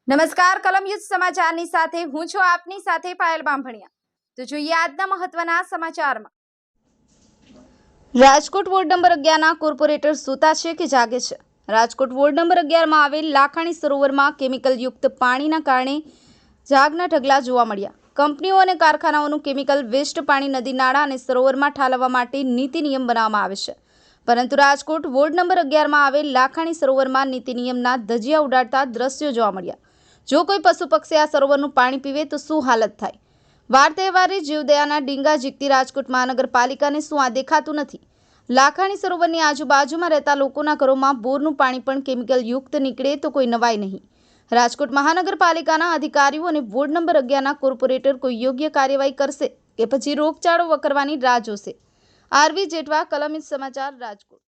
નમસ્કાર કલમ યુદ્ધ સમાચારની સાથે હું છું આપની સાથે પાયલ બામભણિયા। તો જોઈએ આજના મહત્વના સમાચારમાં। રાજકોટ વોર્ડ નંબર 11 ના કોર્પોરેટર સૂતા છે કે જાગે છે? રાજકોટ વોર્ડ નંબર 11 માં આવેલ લાખાણી સરોવરમાં કેમિકલ યુક્ત પાણીના કારણે જાગના ઢગલા જોવા મળ્યા। કંપનીઓ અને કારખાનાઓનું કેમિકલ વેસ્ટ પાણી નદી નાળા અને સરોવરમાં ઠાલવવા માટે નીતિ નિયમ બનાવવામાં આવે છે, પરંતુ રાજકોટ વોર્ડ નંબર 11 માં આવેલ લાખાણી સરોવરમાં નીતિ નિયમના ધજિયા ઉડાડતા દ્રશ્યો જોવા મળ્યા। જો કોઈ પશુ પક્ષી આ સરોવરનું પાણી પીવે તો શું હાલત થાય? વાર તહેવારે જીવદયાના ડીંગા ઝીકતી રાજકોટ મહાનગરપાલિકાને શું આ દેખાતું નથી? લાખાણી સરોવરની આજુબાજુમાં રહેતા લોકોના ઘરોમાં બોરનું પાણી પણ કેમિકલ યુક્ત નીકળે તો કોઈ નવાઈ નહીં। રાજકોટ મહાનગરપાલિકાના અધિકારીઓ અને વોર્ડ નંબર 11 ના કોર્પોરેટર કોઈ યોગ્ય કાર્યવાહી કરશે કે પછી રોગચાળો વકરવાની રાહ જોશે? આરવી જેઠવા, કલમ યુદ્ધ સમાચાર, રાજકોટ।